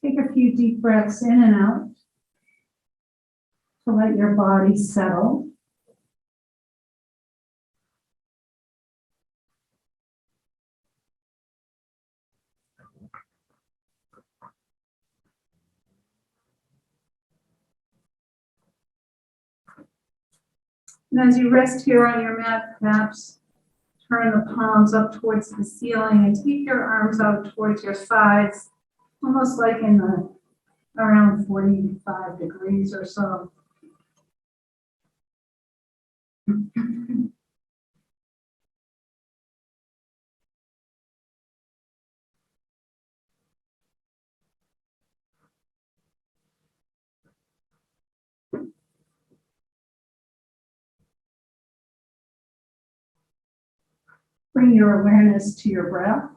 Take a few deep breaths in and out to let your body settle. And as you rest here on your mat, perhaps turn the palms up towards the ceiling and take your arms out towards your sides, almost like in the around 45 degrees or so. Bring your awareness to your breath.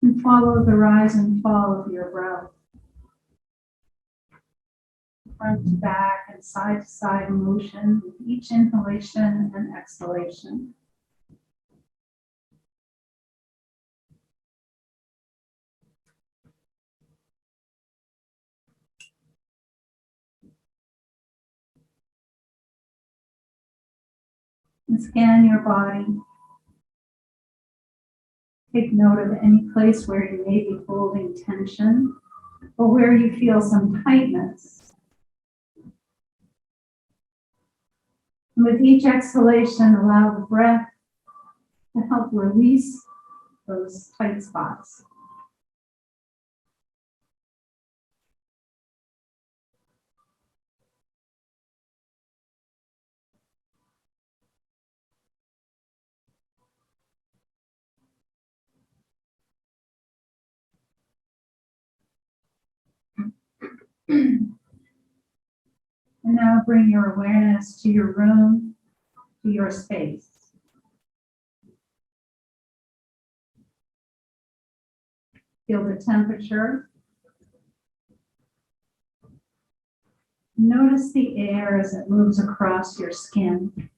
And follow the rise and fall of your breath. Front to back and side to side motion with each inhalation and exhalation. And scan your body. Take note of any place where you may be holding tension or where you feel some tightness. And with each exhalation, allow the breath to help release those tight spots. And now bring your awareness to your room, to your space. Feel the temperature. Notice the air as it moves across your skin.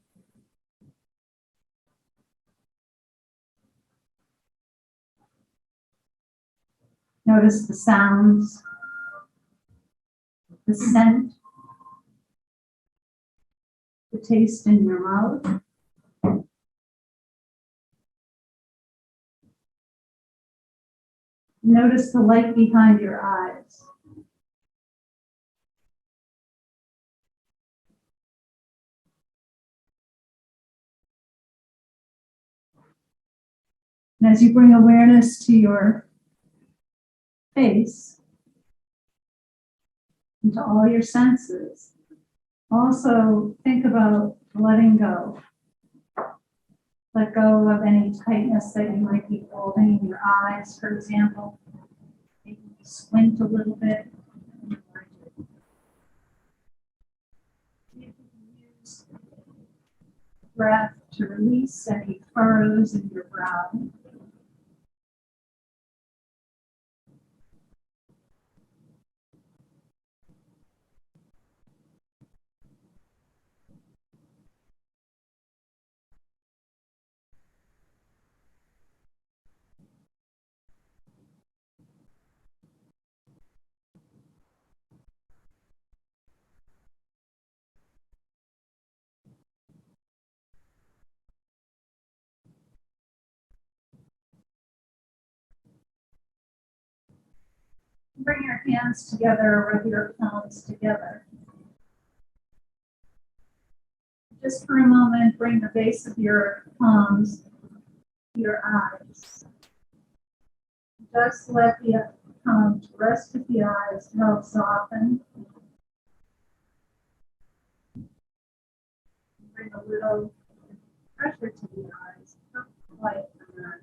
Notice the sounds, the scent, the taste in your mouth. Notice the light behind your eyes. And as you bring awareness to your face and to all your senses, also think about letting go. Let go of any tightness that you might be holding in your eyes, for example. Maybe you squint a little bit. You can use breath to release any furrows in your brow. Bring your hands together, rub your palms together. Just for a moment, bring the base of your palms to your eyes. Just let the palms rest at the eyes to help soften. Bring a little pressure to the eyes, not quite enough.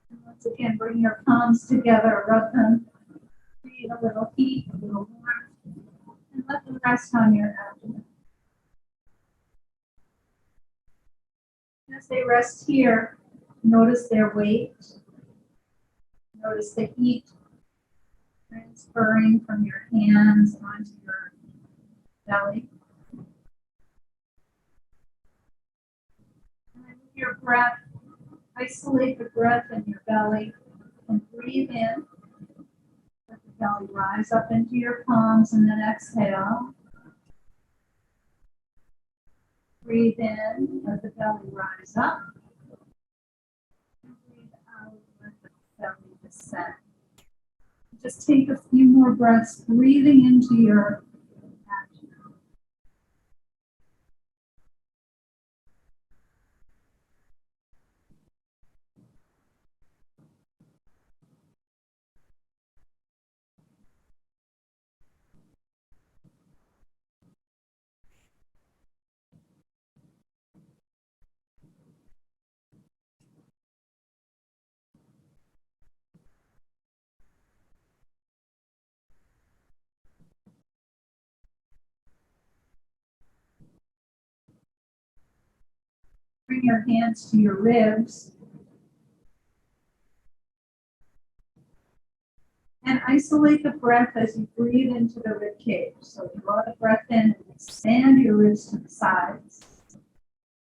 And once again, bring your palms together, rub them, create a little heat, a little warmth, and let them rest on your abdomen. As they rest here, notice their weight, notice the heat transferring from your hands onto your belly. And then with your breath, isolate the breath in your belly and breathe in. Let the belly rise up into your palms and then exhale. Breathe in, let the belly rise up. And breathe out, let the belly descend. Just take a few more breaths, breathing into your abdomen. Bring your hands to your ribs. And isolate the breath as you breathe into the rib cage. So draw the breath in and expand your ribs to the sides.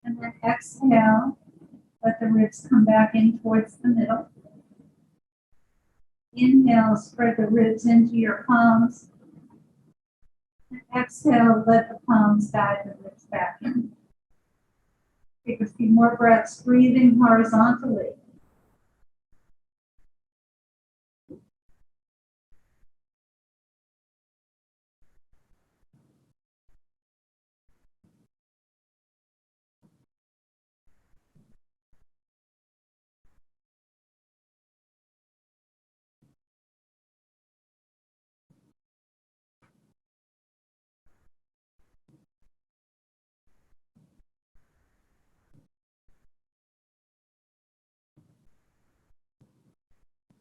And then exhale, let the ribs come back in towards the middle. Inhale, spread the ribs into your palms. And exhale, let the palms guide the ribs back in. Take a few more breaths, breathing horizontally.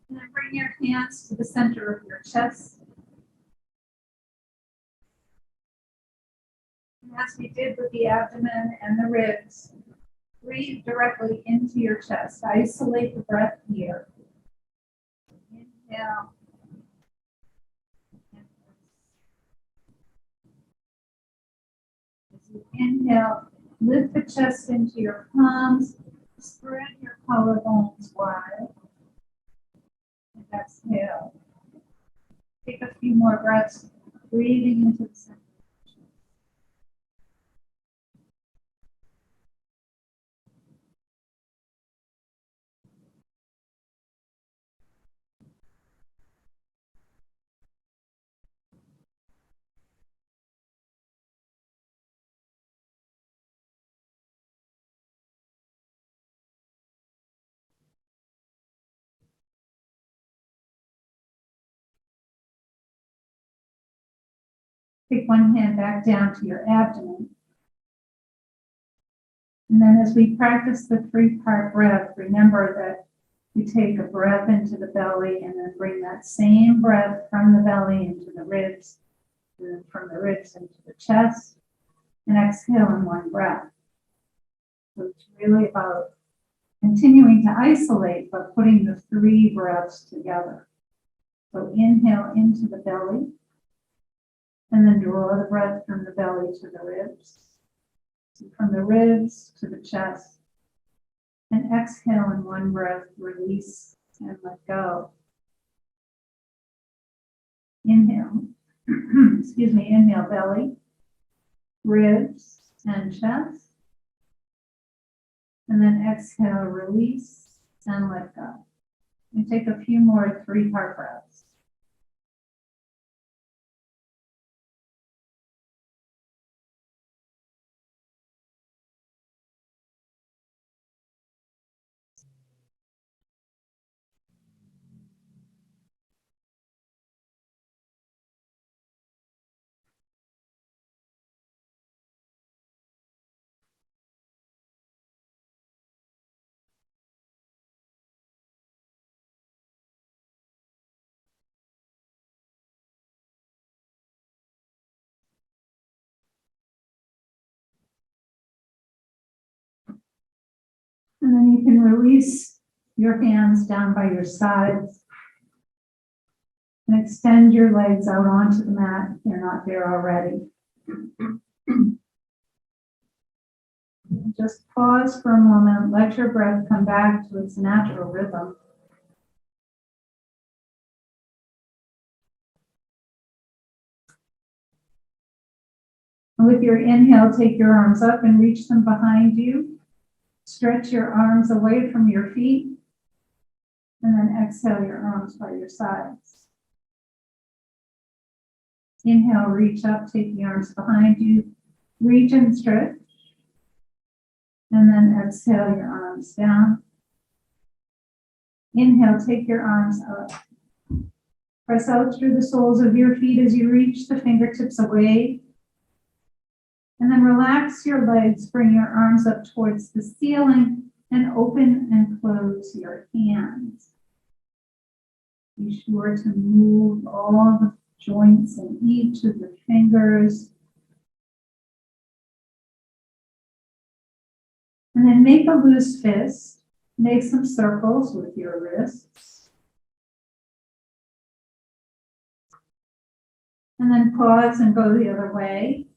And then bring your hands to the center of your chest. And as we did with the abdomen and the ribs, breathe directly into your chest. Isolate the breath here. Inhale. As you inhale, lift the chest into your palms, spread your collarbones wide. And exhale. Take a few more breaths, breathing into the center. Take one hand back down to your abdomen. And then as we practice the 3-part breath, remember that we take a breath into the belly and then bring that same breath from the belly into the ribs, and from the ribs into the chest, and exhale in one breath. So it's really about continuing to isolate, but putting the 3 breaths together. So inhale into the belly, and then draw the breath from the belly to the ribs, and from the ribs to the chest, and exhale in one breath, release and let go. Inhale, inhale belly, ribs, and chest, and then exhale, release and let go. And take a few more 3-part breaths. then you can release your hands down by your sides and extend your legs out onto the mat if you're not there already. Just pause for a moment, let your breath come back to its natural rhythm. And with your inhale, take your arms up and reach them behind you. Stretch your arms away from your feet. And then exhale your arms by your sides. Inhale, reach up, take the arms behind you. Reach and stretch. And then exhale your arms down. Inhale, take your arms up. Press out through the soles of your feet as you reach the fingertips away. And then relax your legs, bring your arms up towards the ceiling and open and close your hands. Be sure to move all the joints in each of the fingers. And then make a loose fist. Make some circles with your wrists. And then pause and go the other way.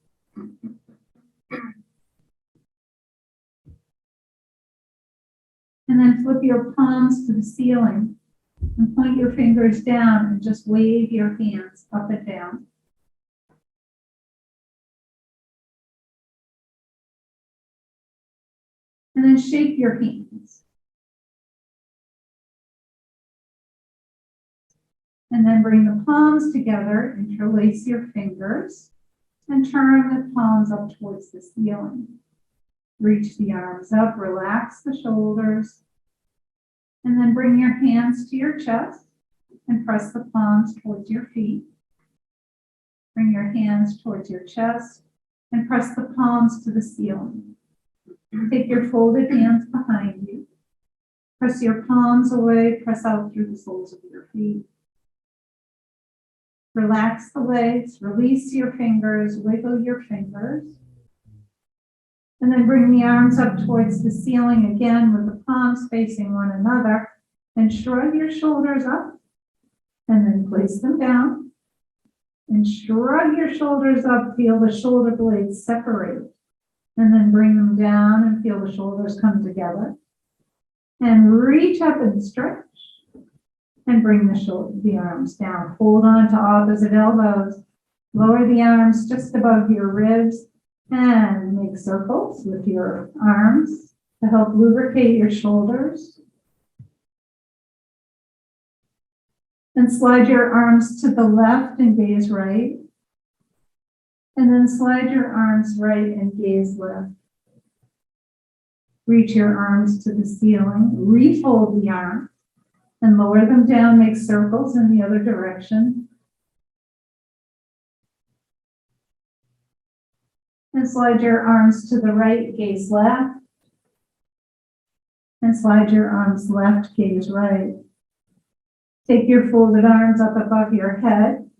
And then flip your palms to the ceiling and point your fingers down and just wave your hands up and down. And then shake your hands. And then bring the palms together, interlace your fingers, and turn the palms up towards the ceiling. Reach the arms up, relax the shoulders, and then bring your hands to your chest and press the palms towards your feet. Bring your hands towards your chest and press the palms to the ceiling. Take your folded hands behind you. Press your palms away, press out through the soles of your feet. Relax the legs, release your fingers, wiggle your fingers. And then bring the arms up towards the ceiling again with the palms facing one another and shrug your shoulders up and then place them down. And shrug your shoulders up, feel the shoulder blades separate. And then bring them down and feel the shoulders come together. And reach up and stretch. And bring the arms down. Hold on to opposite elbows. Lower the arms just above your ribs. And make circles with your arms to help lubricate your shoulders. And slide your arms to the left and gaze right. And then slide your arms right and gaze left. Reach your arms to the ceiling. Refold the arms and lower them down. Make circles in the other direction. And slide your arms to the right, gaze left. And slide your arms left, gaze right. Take your folded arms up above your head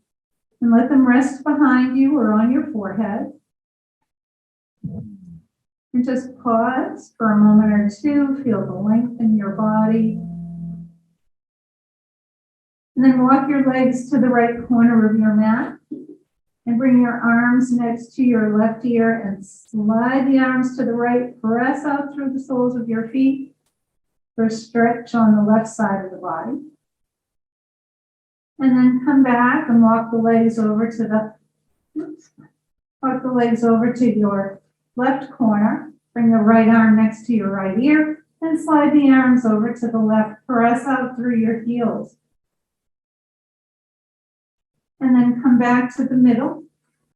and let them rest behind you or on your forehead. And just pause for a moment or two, feel the length in your body. And then walk your legs to the right corner of your mat. And bring your arms next to your left ear and slide the arms to the right. Press out through the soles of your feet for a stretch on the left side of the body. And then come back and walk the legs over to your left corner. Bring the right arm next to your right ear and slide the arms over to the left. Press out through your heels. And then come back to the middle.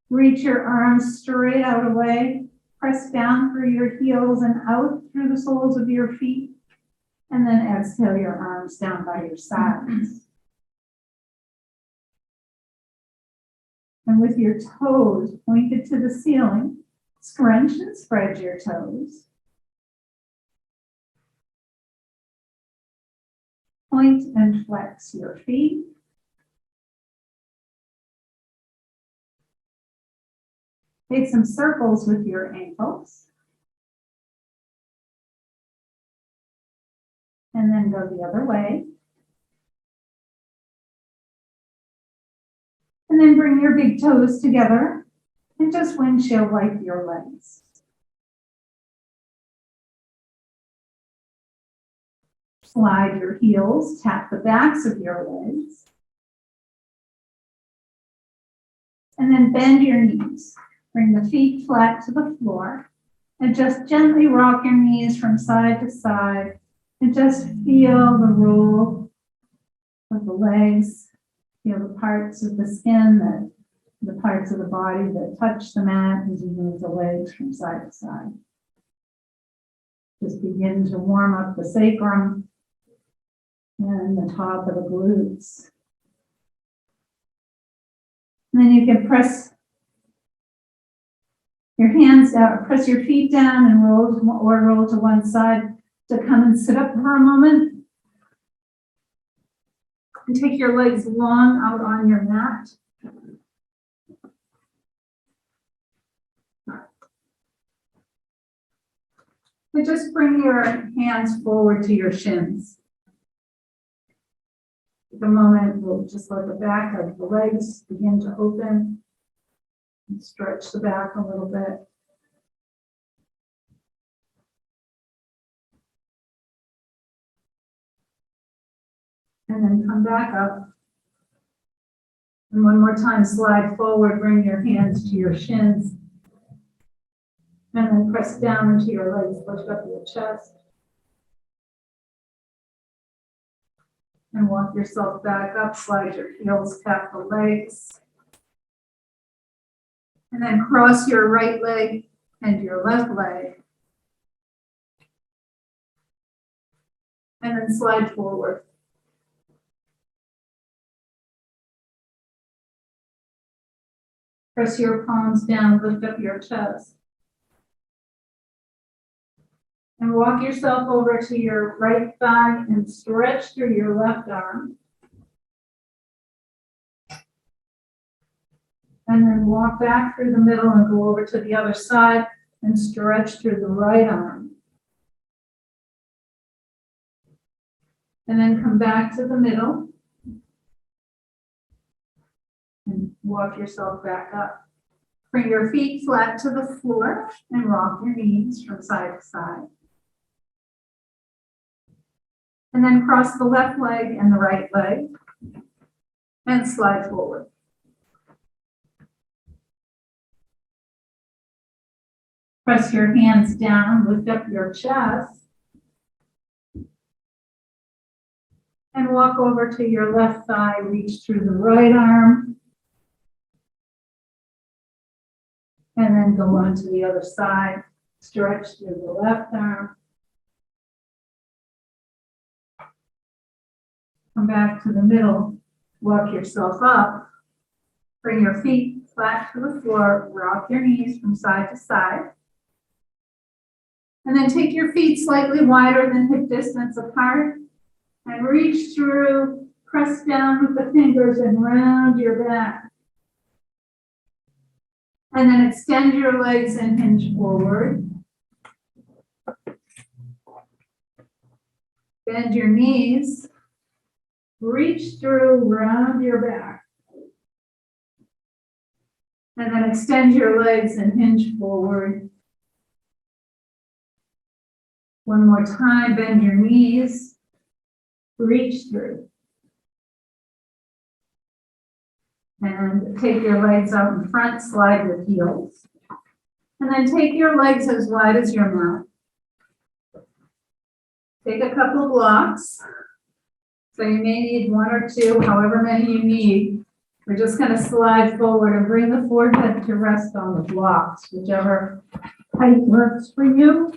Reach your arms straight out away. Press down through your heels and out through the soles of your feet. And then exhale your arms down by your sides. And with your toes pointed to the ceiling, scrunch and spread your toes. Point and flex your feet. Make some circles with your ankles. And then go the other way. And then bring your big toes together and just windshield wipe your legs. Slide your heels, tap the backs of your legs. And then bend your knees. Bring the feet flat to the floor and just gently rock your knees from side to side and just feel the roll of the legs. Feel the parts of the skin, the parts of the body that touch the mat as you move the legs from side to side. Just begin to warm up the sacrum and the top of the glutes. And then you can press your hands down, press your feet down and roll to one side to come and sit up for a moment. And take your legs long out on your mat. And just bring your hands forward to your shins. Take a moment, we'll just let the back of the legs begin to open and stretch the back a little bit. And then come back up. And one more time, slide forward, bring your hands to your shins. And then press down into your legs, lift up your chest. And walk yourself back up, slide your heels, tap the legs. And then cross your right leg and your left leg. And then slide forward. Press your palms down, lift up your chest. And walk yourself over to your right thigh and stretch through your left arm. And then walk back through the middle and go over to the other side and stretch through the right arm. And then come back to the middle and walk yourself back up. Bring your feet flat to the floor and rock your knees from side to side. And then cross the left leg and the right leg and slide forward. Press your hands down, lift up your chest, and walk over to your left thigh, reach through the right arm, and then go on to the other side, stretch through the left arm. Come back to the middle, walk yourself up, bring your feet flat to the floor, rock your knees from side to side. And then take your feet slightly wider than hip distance apart and reach through, press down with the fingers and round your back. And then extend your legs and hinge forward. Bend your knees. Reach through, round your back. And then extend your legs and hinge forward. One more time, bend your knees. Reach through. And take your legs out in front, slide your heels. And then take your legs as wide as your mat. Take a couple blocks. So you may need one or two, however many you need. We're just going to slide forward and bring the forehead to rest on the blocks, whichever height works for you.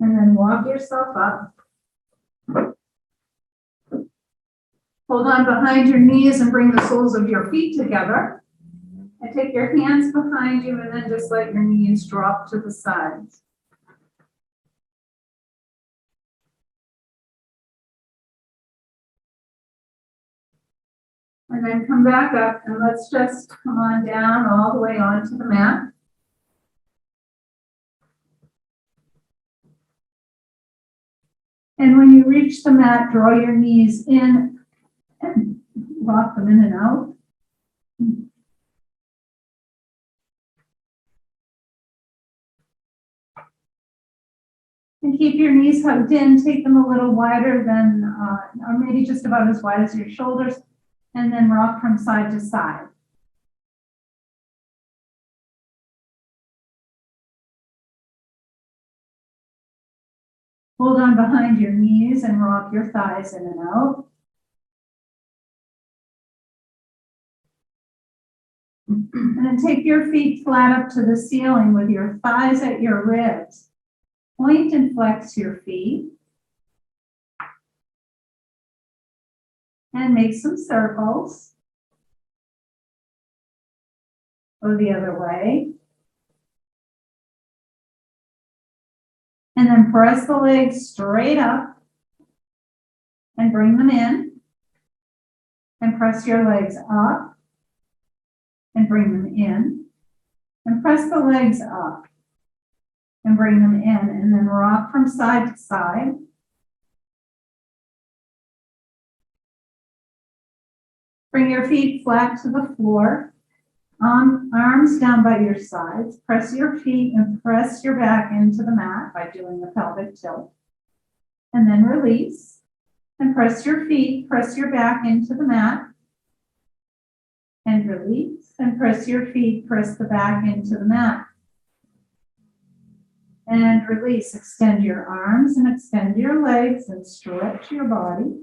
And then walk yourself up. Hold on behind your knees and bring the soles of your feet together. And take your hands behind you and then just let your knees drop to the sides. And then come back up and let's just come on down all the way onto the mat. And when you reach the mat, draw your knees in and rock them in and out. And keep your knees hugged in, take them a little wider than, or maybe just about as wide as your shoulders, and then rock from side to side. Hold on behind your knees and rock your thighs in and out. And then take your feet flat up to the ceiling with your thighs at your ribs. Point and flex your feet. And make some circles. Go the other way. And then press the legs straight up and bring them in. And press your legs up and bring them in. And press the legs up and bring them in. And then rock from side to side. Bring your feet flat to the floor. Arms down by your sides. Press your feet and press your back into the mat by doing the pelvic tilt. And then release. And press your feet, press your back into the mat. And release. And press your feet, press the back into the mat. And release. Extend your arms and extend your legs and stretch your body.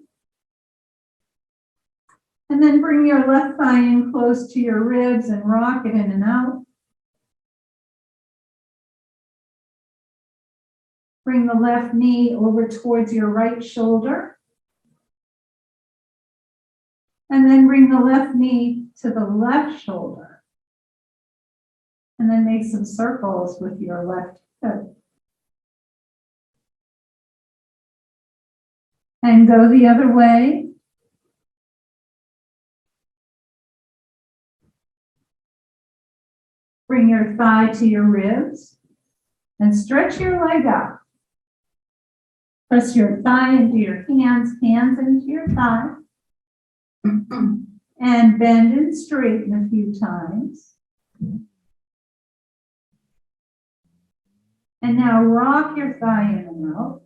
And then bring your left thigh in close to your ribs and rock it in and out. Bring the left knee over towards your right shoulder. And then bring the left knee to the left shoulder. And then make some circles with your left hip. And go the other way. Bring your thigh to your ribs and stretch your leg up. Press your thigh into your hands, hands into your thigh. And bend and straighten a few times. And now rock your thigh in and out.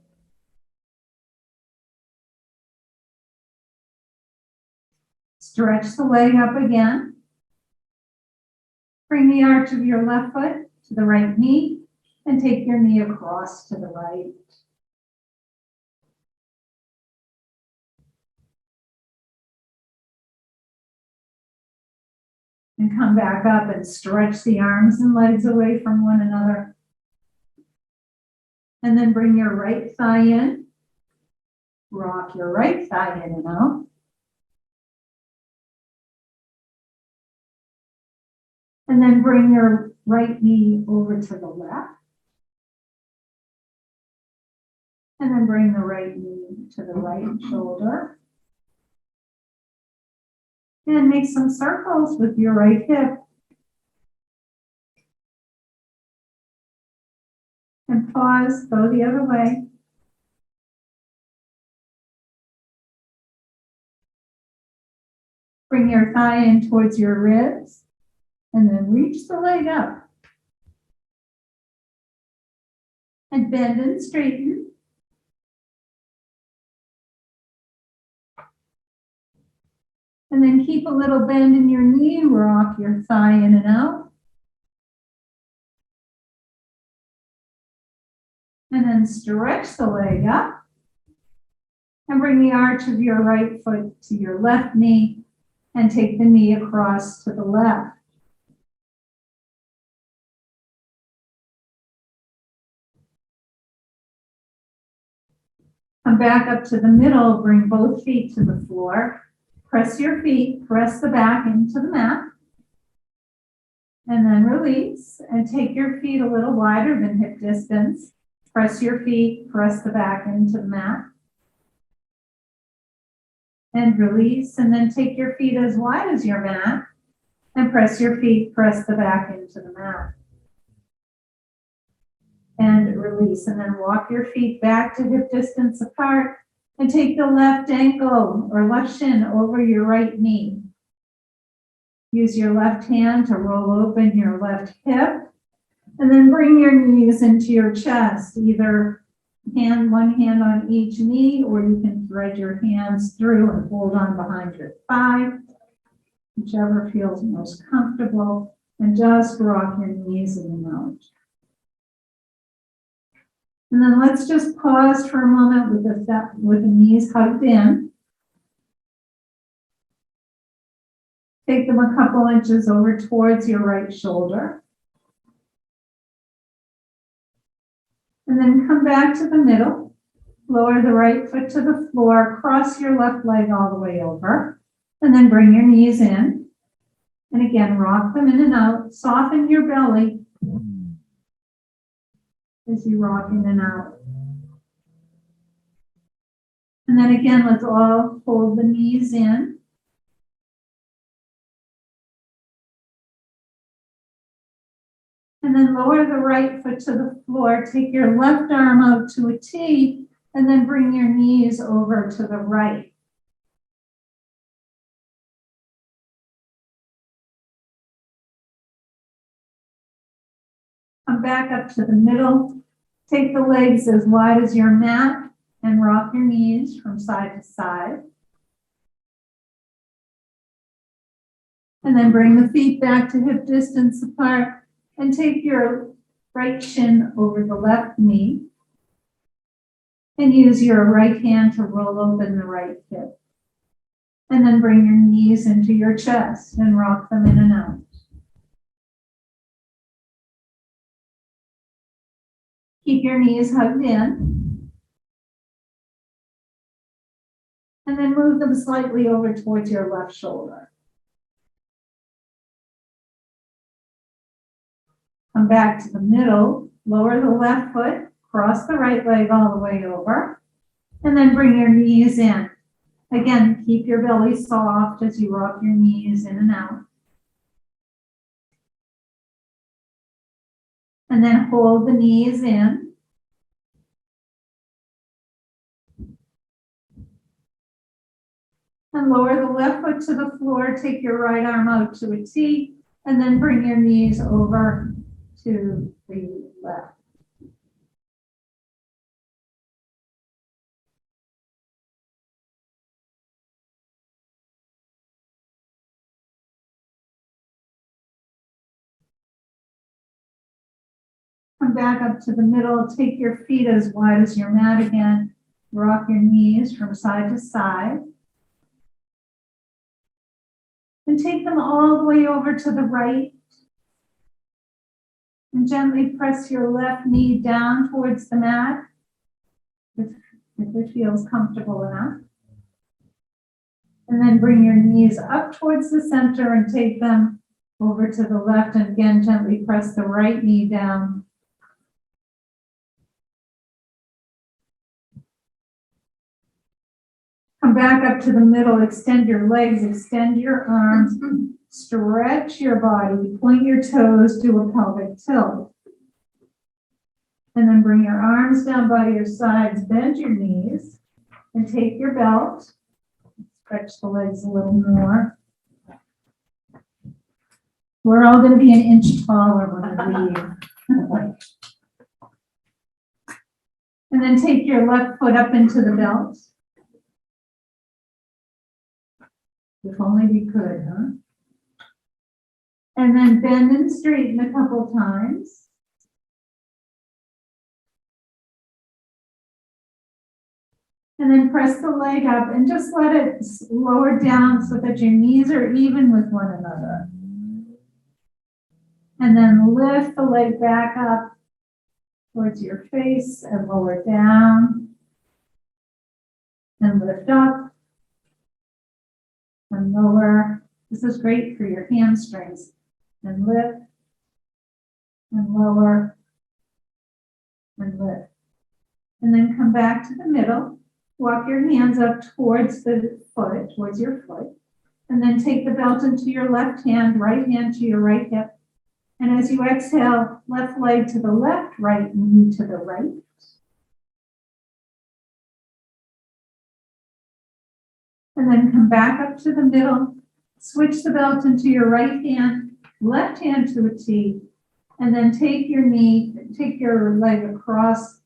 Stretch the leg up again. Bring the arch of your left foot to the right knee and take your knee across to the right. And come back up and stretch the arms and legs away from one another. And then bring your right thigh in. Rock your right thigh in and out. And then bring your right knee over to the left. And then bring the right knee to the right shoulder. And make some circles with your right hip. And pause, go the other way. Bring your thigh in towards your ribs. And then reach the leg up. And bend and straighten. And then keep a little bend in your knee, rock your thigh in and out. And then stretch the leg up. And bring the arch of your right foot to your left knee and take the knee across to the left. Come back up to the middle, bring both feet to the floor. Press your feet, press the back into the mat. And then release and take your feet a little wider than hip distance. Press your feet, press the back into the mat. and release, and then take your feet as wide as your mat and press the back into the mat. And release, and then walk your feet back to hip distance apart and take the left ankle or left shin over your right knee. Use your left hand to roll open your left hip, and then bring your knees into your chest, either one hand on each knee, or you can thread your hands through and hold on behind your thigh, whichever feels most comfortable, and just rock your knees in and out. And then let's just pause for a moment with the knees hugged in. Take them a couple inches over towards your right shoulder. And then come back to the middle. Lower the right foot to the floor. Cross your left leg all the way over. And then bring your knees in. And again, rock them in and out. Soften your belly as you rock in and out. And then again, let's all hold the knees in. And then lower the right foot to the floor. Take your left arm out to a T, and then bring your knees over to the right. Come back up to the middle. Take the legs as wide as your mat and rock your knees from side to side. And then bring the feet back to hip distance apart and take your right shin over the left knee and use your right hand to roll open the right hip. And then bring your knees into your chest and rock them in and out. Keep your knees hugged in. And then move them slightly over towards your left shoulder. Come back to the middle, lower the left foot, cross the right leg all the way over, and then bring your knees in. Again, keep your belly soft as you rock your knees in and out. And then hold the knees in. And lower the left foot to the floor, take your right arm out to a T, and then bring your knees over to the left. Come back up to the middle, take your feet as wide as your mat again, rock your knees from side to side. And take them all the way over to the right. And gently press your left knee down towards the mat, if it feels comfortable enough. And then bring your knees up towards the center and take them over to the left. And again, gently press the right knee down. Come back up to the middle, extend your legs, extend your arms, stretch your body, point your toes, do a pelvic tilt. And then bring your arms down by your sides, bend your knees, and take your belt. Stretch the legs a little more. We're all going to be an inch taller when we leave. And then take your left foot up into the belt. If only we could, huh? And then bend and straighten a couple times. And then press the leg up and just let it lower down so that your knees are even with one another. And then lift the leg back up towards your face and lower down. And lift up. And lower. This is great for your hamstrings. And lift, and lower, and lift. And then come back to the middle. Walk your hands up towards the foot, towards your foot, and then take the belt into your left hand to your right hip. And as you exhale, left leg to the left, right knee to the right. And then come back up to the middle, switch the belt into your right hand, left hand to a T, and then take your leg across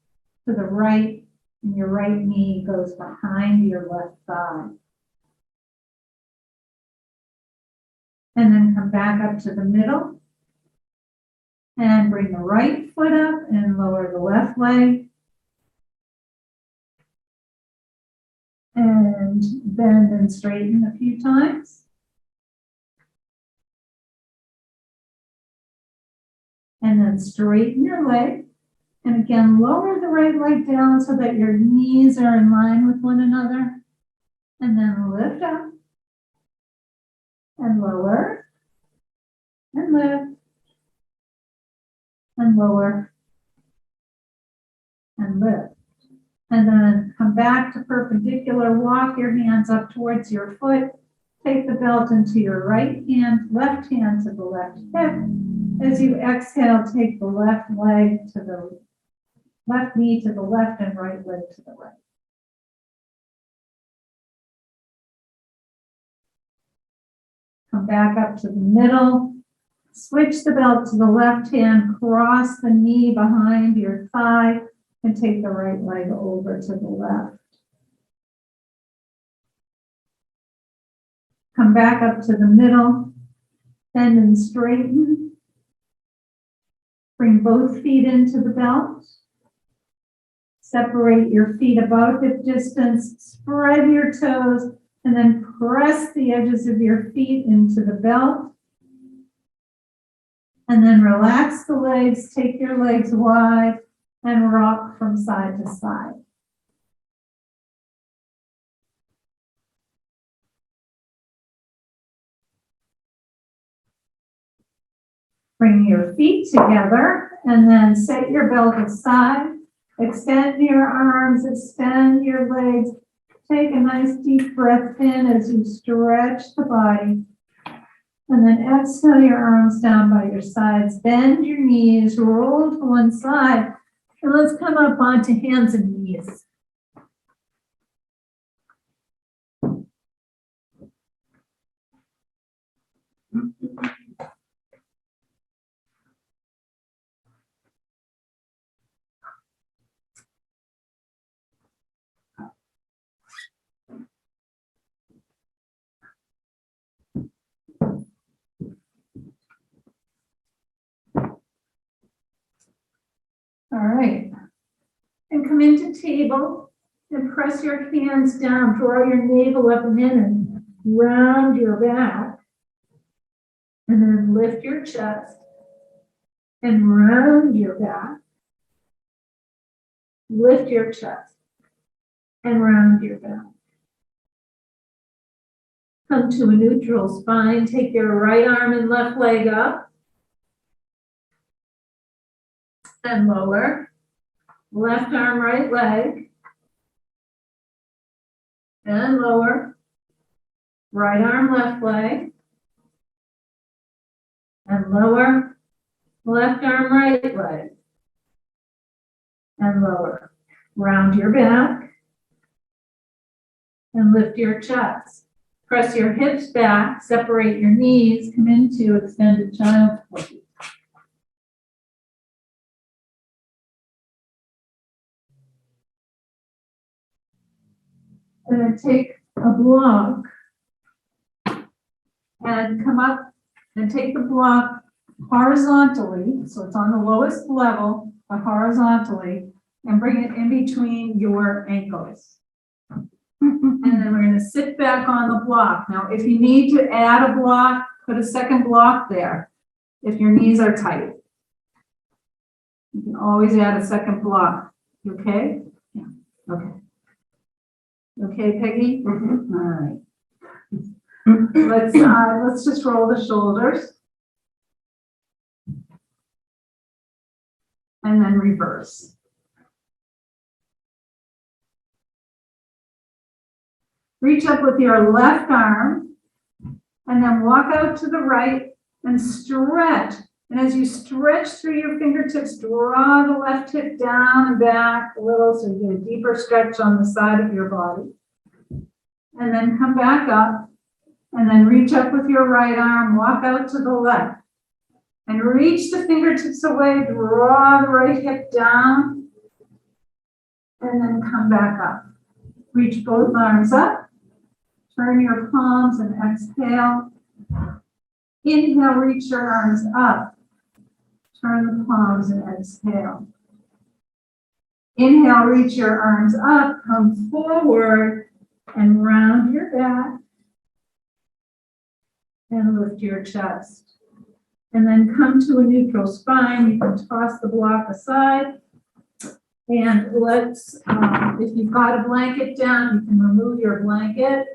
to the right, and your right knee goes behind your left thigh. And then come back up to the middle, and bring the right foot up and lower the left leg. And bend and straighten a few times. And then straighten your leg. And again, lower the right leg down so that your knees are in line with one another. And then lift up. And lower. And lift. And lower. And lift. And then come back to perpendicular, walk your hands up towards your foot, take the belt into your right hand, left hand to the left hip. As you exhale, take the left leg to the left knee to the left and right leg to the right. Come back up to the middle, switch the belt to the left hand, cross the knee behind your thigh, and take the right leg over to the left. Come back up to the middle, bend and straighten. Bring both feet into the belt. Separate your feet about hip distance, spread your toes, and then press the edges of your feet into the belt. And then relax the legs, take your legs wide, and rock from side to side. Bring your feet together and then set your belt aside. Extend your arms, extend your legs. Take a nice deep breath in as you stretch the body. And then exhale your arms down by your sides. Bend your knees, roll to one side. And let's come up onto hands and knees. All right. And come into table and press your hands down, draw your navel up and in and round your back. And then lift your chest and round your back. Lift your chest and round your back. Come to a neutral spine. Take your right arm and left leg up. And lower. Left arm, right leg. And lower. Right arm, left leg. And lower. Left arm, right leg. And lower. Round your back. And lift your chest. Press your hips back, separate your knees, come into extended child's pose. And then take a block and come up and take the block horizontally, so it's on the lowest level, but horizontally, and bring it in between your ankles. And then we're going to sit back on the block. Now, if you need to add a block, put a second block there if your knees are tight. You can always add a second block. You okay? Yeah. Okay. Okay, Peggy? Mm-hmm. All right. Let's just roll the shoulders. And then reverse. Reach up with your left arm and then walk out to the right and stretch. And as you stretch through your fingertips, draw the left hip down and back a little so you get a deeper stretch on the side of your body. And then come back up and then reach up with your right arm, walk out to the left. And reach the fingertips away, draw the right hip down, and then come back up. Reach both arms up, turn your palms and exhale. Inhale, reach your arms up, turn the palms and exhale. Inhale, reach your arms up, come forward and round your back and lift your chest. And then come to a neutral spine. You can toss the block aside. And let's, if you've got a blanket down, you can remove your blanket.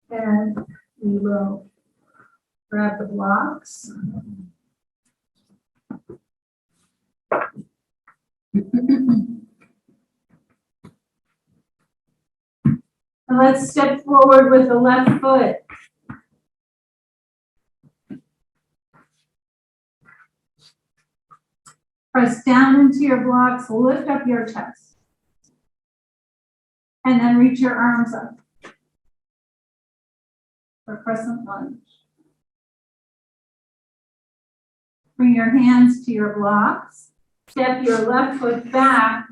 And we will grab the blocks. And let's step forward with the left foot. Press down into your blocks, lift up your chest. And then reach your arms up for crescent lunge. Bring your hands to your blocks. Step your left foot back.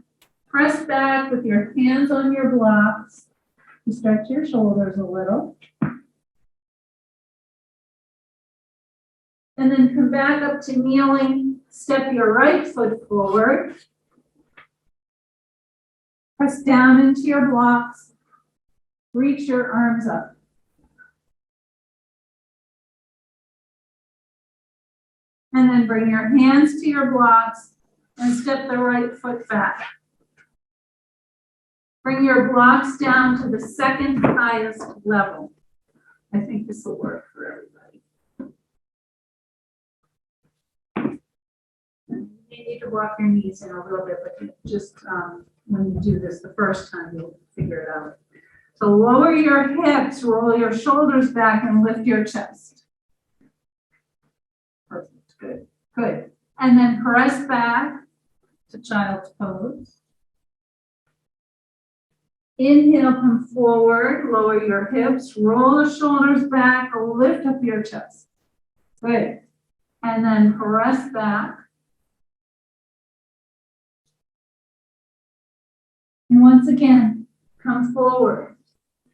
Press back with your hands on your blocks. Stretch your shoulders a little. And then come back up to kneeling. Step your right foot forward. Press down into your blocks. Reach your arms up. And then bring your hands to your blocks and step the right foot back. Bring your blocks down to the second highest level. I think this will work for everybody. You may need to walk your knees in a little bit, but just when you do this the first time, you'll figure it out. So lower your hips, roll your shoulders back, and lift your chest. Perfect, good, good. And then press back to child's pose. Inhale, come forward, lower your hips, roll the shoulders back, lift up your chest. Good. And then press back. And once again, come forward,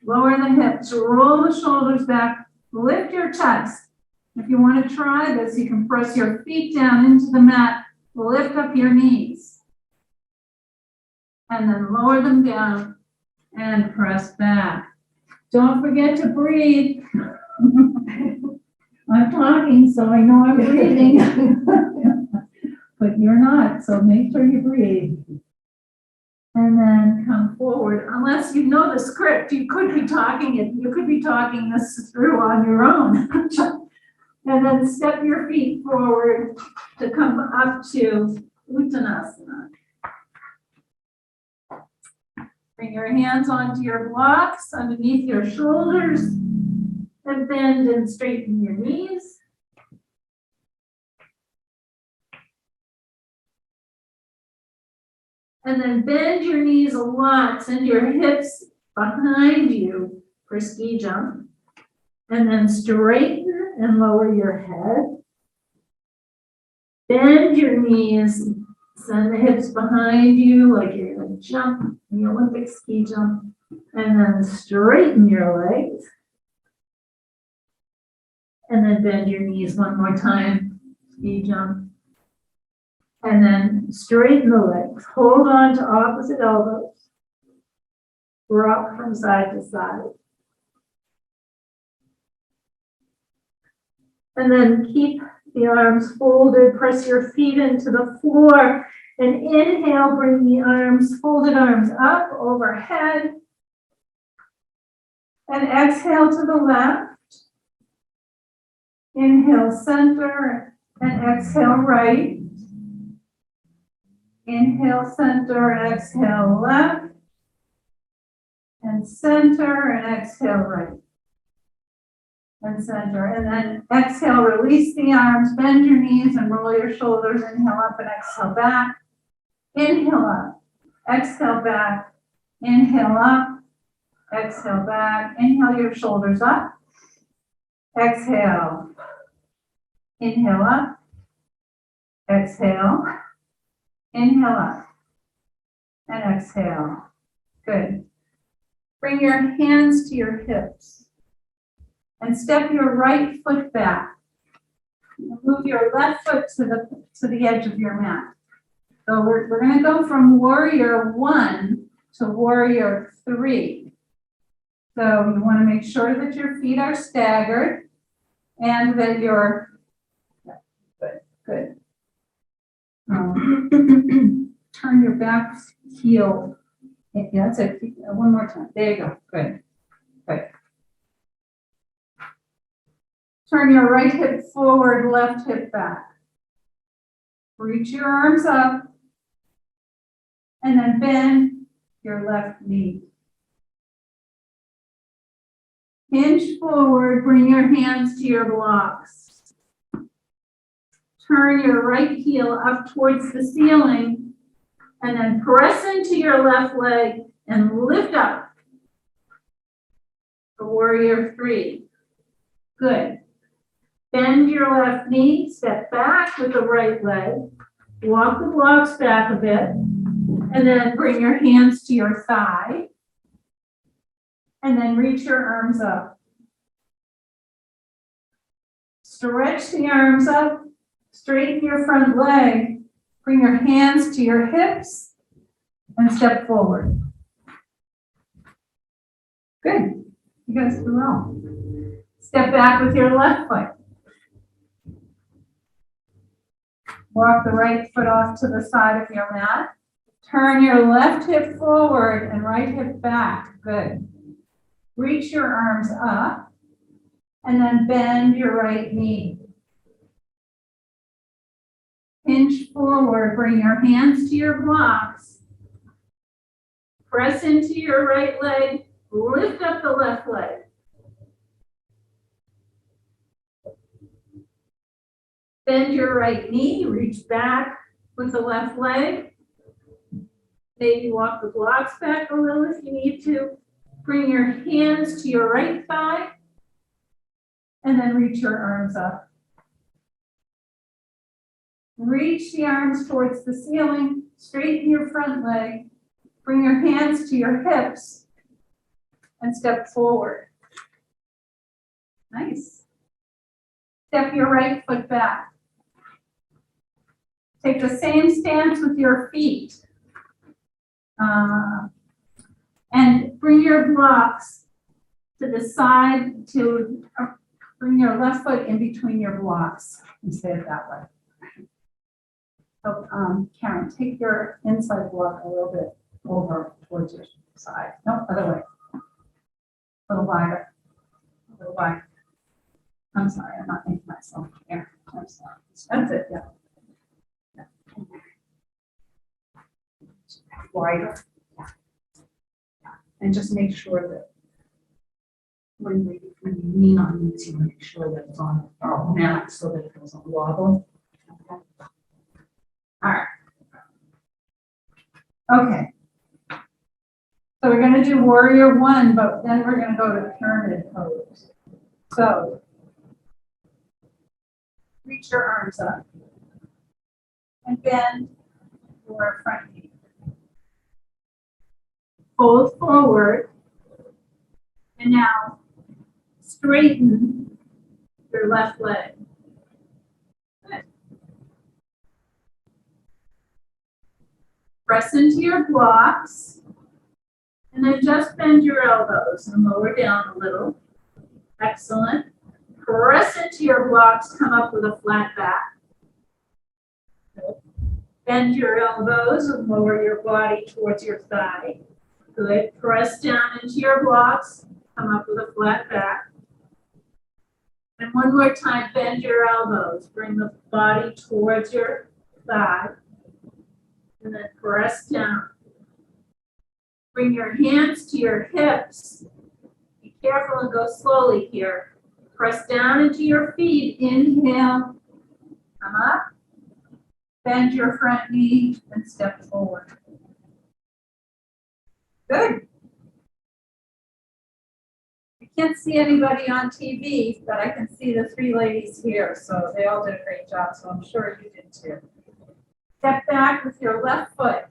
lower the hips, roll the shoulders back, lift your chest. If you want to try this, you can press your feet down into the mat, lift up your knees, and then lower them down. And press back. Don't forget to breathe. I'm talking, so I know I'm breathing. But you're not, so make sure you breathe. And then come forward. Unless you know the script, you could be talking it. You could be talking this through on your own. And then step your feet forward to come up to Uttanasana. Bring your hands onto your blocks underneath your shoulders and bend and straighten your knees. And then bend your knees a lot, send your hips behind you for ski jump. And then straighten and lower your head. Bend your knees, send the hips behind you like you're going to jump, the Olympic ski jump. And then straighten your legs. And then bend your knees one more time, ski jump. And then straighten the legs. Hold on to opposite elbows. Rock from side to side. And then keep the arms folded. Press your feet into the floor. And inhale, bring the arms, folded arms up overhead. And exhale to the left. Inhale, center, and exhale, right. Inhale, center, and exhale, left. And center, and exhale, right. And center. And then exhale, release the arms, bend your knees, and roll your shoulders. Inhale up and exhale back. Inhale up. Exhale back. Inhale up. Exhale back. Inhale your shoulders up. Exhale. Inhale up. Exhale. Inhale up. And exhale. Good. Bring your hands to your hips. And step your right foot back. Move your left foot to the edge of your mat. So we're going to go from warrior 1 to warrior 3. So you want to make sure that your feet are staggered and that you're good. Turn your back heel. Yeah, that's it. One more time. There you go. Good. Good. Turn your right hip forward, left hip back. Reach your arms up. And then bend your left knee. Hinge forward, bring your hands to your blocks. Turn your right heel up towards the ceiling, and then press into your left leg and lift up. For warrior 3. Good. Bend your left knee, step back with the right leg, walk the blocks back a bit, and then bring your hands to your thigh, and then reach your arms up. Stretch the arms up, straighten your front leg, bring your hands to your hips, and step forward. Good. You guys do well. Step back with your left foot. Walk the right foot off to the side of your mat. Turn your left hip forward and right hip back. Good. Reach your arms up and then bend your right knee. Hinge forward, bring your hands to your blocks. Press into your right leg, lift up the left leg. Bend your right knee, reach back with the left leg. Maybe walk the blocks back a little if you need to. Bring your hands to your right thigh, and then reach your arms up. Reach the arms towards the ceiling, straighten your front leg, bring your hands to your hips, and step forward. Nice. Step your right foot back. Take the same stance with your feet. And bring your blocks to the side bring your left foot in between your blocks and say it that way. So, Karen, take your inside block a little bit over towards your side. No, other way. A little wider. A little wider. I'm sorry, I'm not making myself clear. I'm sorry. That's it, yeah. Wider. Yeah. And just make sure that when you lean on these, you make sure that it's on the mat so that it doesn't wobble. Okay. All right. Okay. So we're going to do warrior 1, but then we're going to go to pyramid pose. So reach your arms up and bend your front knee. Fold forward, and now straighten your left leg. Good. Press into your blocks, and then just bend your elbows and lower down a little. Excellent. Press into your blocks, come up with a flat back. Good. Bend your elbows and lower your body towards your thigh. Good. Press down into your blocks, come up with a flat back. And one more time, bend your elbows. Bring the body towards your thigh. And then press down. Bring your hands to your hips. Be careful and go slowly here. Press down into your feet. Inhale. Come up. Bend your front knee and step forward. Good. I can't see anybody on TV, but I can see the three ladies here, so they all did a great job, so I'm sure you did too. Step back with your left foot.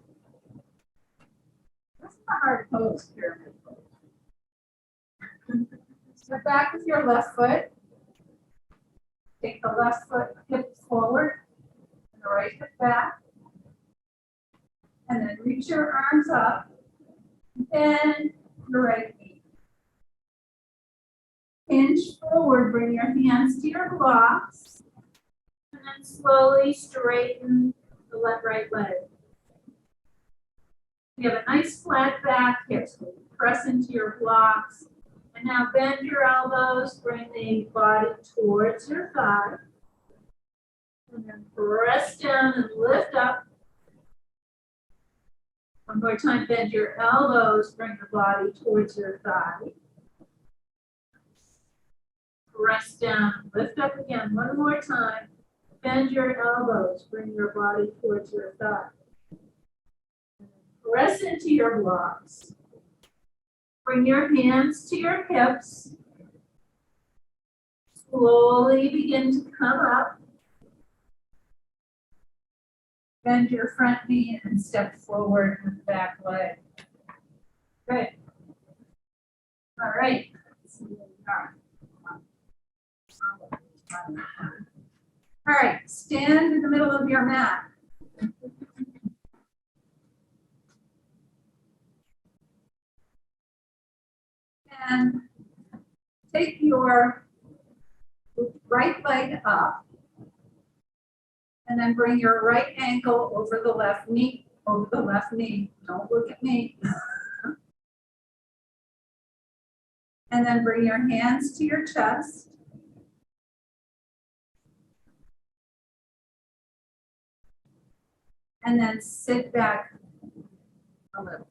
That's a hard pose, pyramid pose. Step back with your left foot. Take the left foot hip forward and the right hip back. And then reach your arms up. Bend your right knee. Hinge forward, bring your hands to your blocks. And then slowly straighten the right leg. You have a nice flat back here, so press into your blocks. And now bend your elbows, bring the body towards your thigh. And then press down and lift up. One more time, bend your elbows, bring the body towards your thigh. Press down, lift up again. One more time. Bend your elbows, bring your body towards your thigh. Press into your blocks. Bring your hands to your hips. Slowly begin to come up. Bend your front knee and step forward with the back leg. Good. All right. All right, stand in the middle of your mat. And take your right leg up. And then bring your right ankle over the left knee, over the left knee. Don't look at me. And then bring your hands to your chest. And then sit back a little.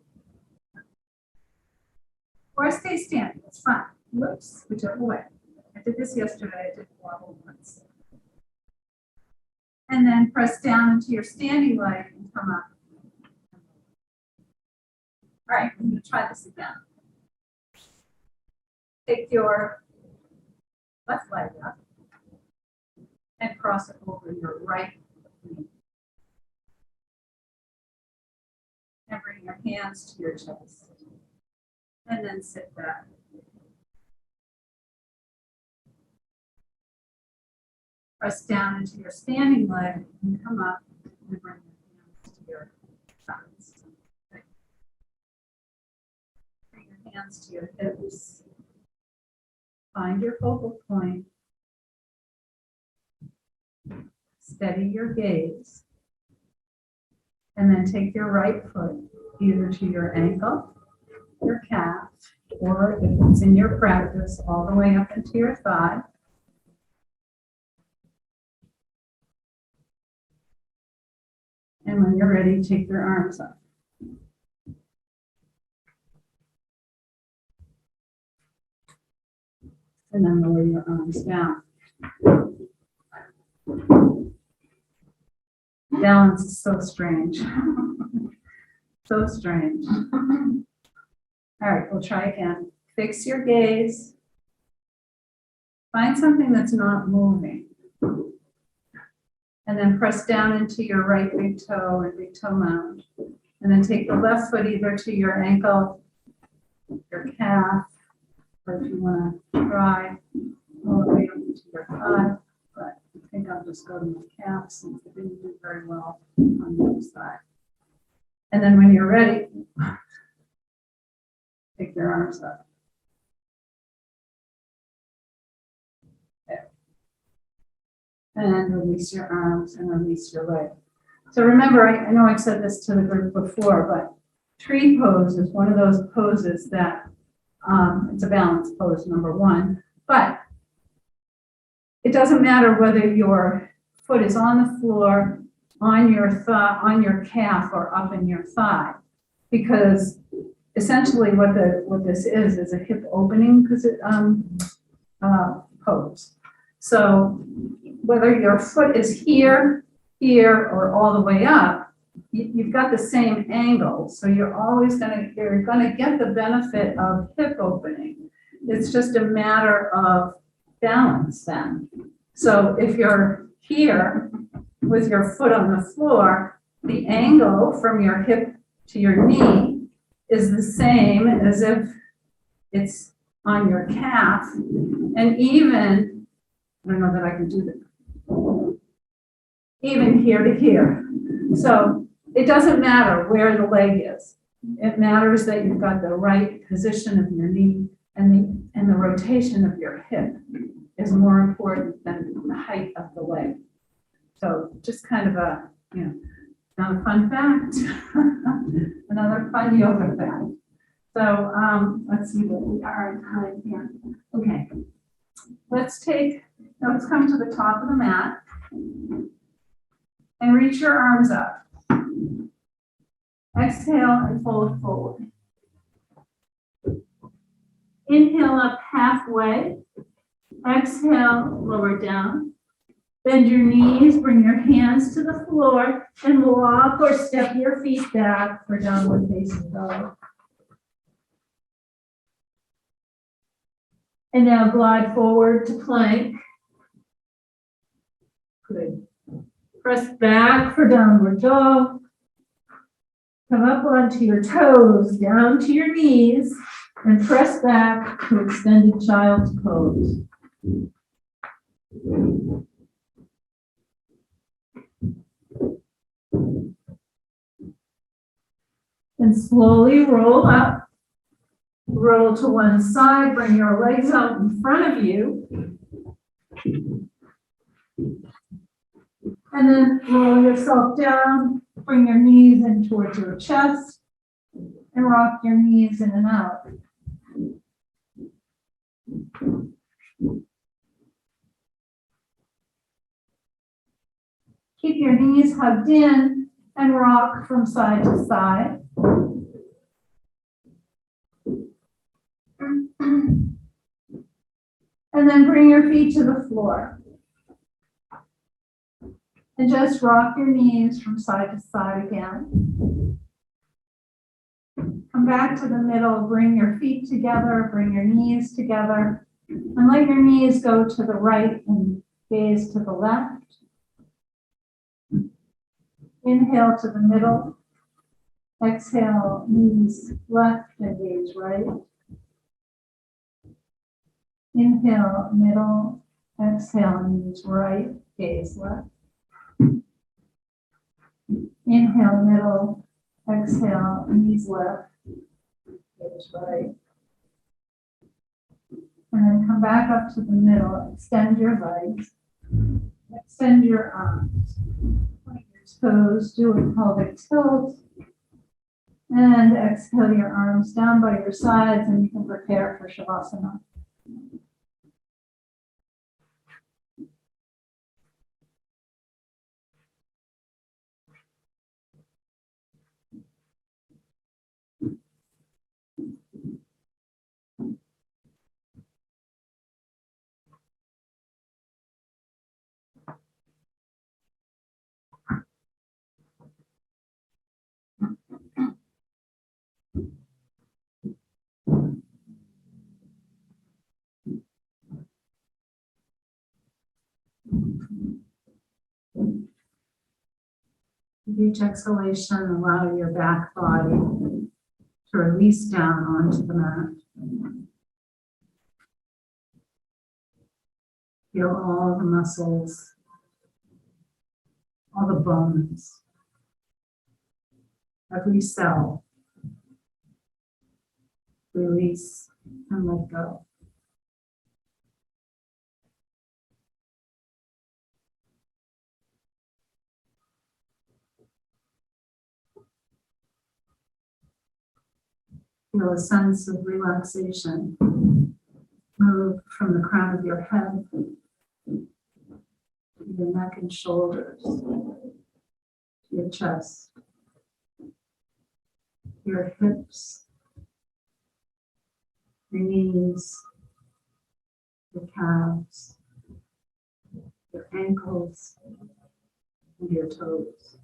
Or stay standing, it's fine. Whoops, whichever way. I did this yesterday, I did wobble once. And then press down into your standing leg and come up. All right, I'm going to try this again. Take your left leg up and cross it over your right knee. And bring your hands to your chest. And then sit back. Press down into your standing leg and come up and bring your hands to your sides. Bring your hands to your hips. Find your focal point. Steady your gaze. And then take your right foot either to your ankle, your calf, or if it's in your practice, all the way up into your thigh. And when you're ready, take your arms up. And then lower your arms down. Balance is so strange. So strange. All right, we'll try again. Fix your gaze. Find something that's not moving. And then press down into your right big toe and big toe mound. And then take the left foot either to your ankle, your calf, or if you want to try all the way up into your thigh. But I think I'll just go to my calf since I didn't do very well on the other side. And then when you're ready, take your arms up. And release your arms and release your leg. So remember, I know I've said this to the group before, but tree pose is one of those poses that it's a balance pose, number one, but it doesn't matter whether your foot is on the floor on your calf or up in your thigh, because essentially what this is a hip opening pose. So whether your foot is here, or all the way up, you've got the same angle. So you're gonna get the benefit of hip opening. It's just a matter of balance then. So if you're here with your foot on the floor, the angle from your hip to your knee is the same as if it's on your calf. And even, I don't know that I can do that, even here to here. So it doesn't matter where the leg is. It matters that you've got the right position of your knee, and the rotation of your hip is more important than the height of the leg. So just kind of a, not a fun fact, another fun yoga fact. So let's see what we are in time here. Okay, let's come to the top of the mat and reach your arms up. Exhale and fold forward. Inhale up halfway. Exhale, lower down. Bend your knees, bring your hands to the floor, and walk or step your feet back for downward facing dog. And now glide forward to plank. Good. Press back for downward dog. Come up onto your toes, down to your knees, and press back to extended child's pose. And slowly roll up, roll to one side, bring your legs out in front of you. And then roll yourself down, bring your knees in towards your chest, and rock your knees in and out. Keep your knees hugged in and rock from side to side. And then bring your feet to the floor. And just rock your knees from side to side again. Come back to the middle, bring your feet together, bring your knees together, and let your knees go to the right and gaze to the left. Inhale to the middle. Exhale, knees left and gaze right. Inhale, middle. Exhale, knees right, gaze left. Inhale, middle. Exhale, knees left, gaze right. And then come back up to the middle. Extend your legs. Extend your arms. Point your toes. Do a pelvic tilt. And exhale your arms down by your sides, and you can prepare for Shavasana. With each exhalation, allow your back body to release down onto the mat. Feel all the muscles, all the bones, every cell. Release and let go. Feel a sense of relaxation move from the crown of your head to your neck and shoulders. your chest, your hips, your knees, your calves, your ankles, and your toes.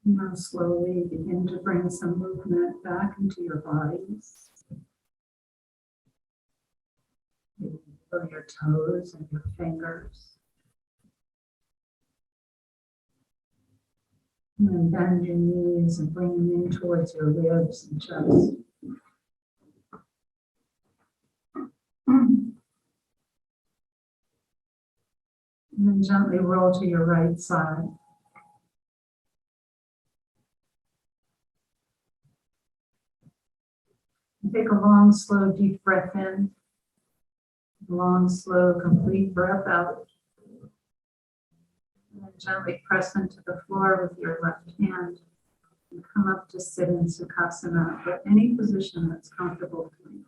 Now slowly begin to bring some movement back into your bodies. Feel your toes and your fingers. And then bend your knees and bring them in towards your ribs and chest. And then gently roll to your right side. And take a long, slow, deep breath in. Long, slow, complete breath out. And then gently press into the floor with your left hand. And come up to sit in Sukhasana, or any position that's comfortable for you.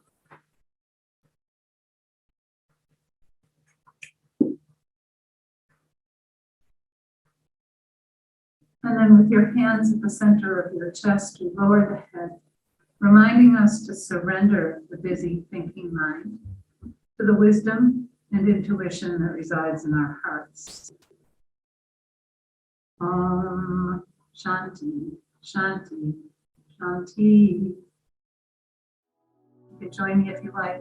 And then with your hands at the center of your chest, you lower the head, reminding us to surrender the busy thinking mind to the wisdom and intuition that resides in our hearts. Om Shanti, Shanti, Shanti. You can join me if you like.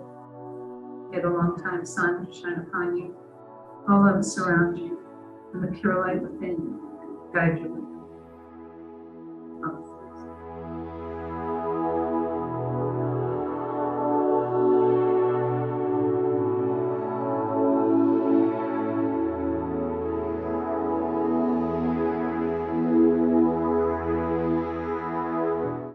Get a long time sun shine upon you. All love surround you, and the pure light within you guide you.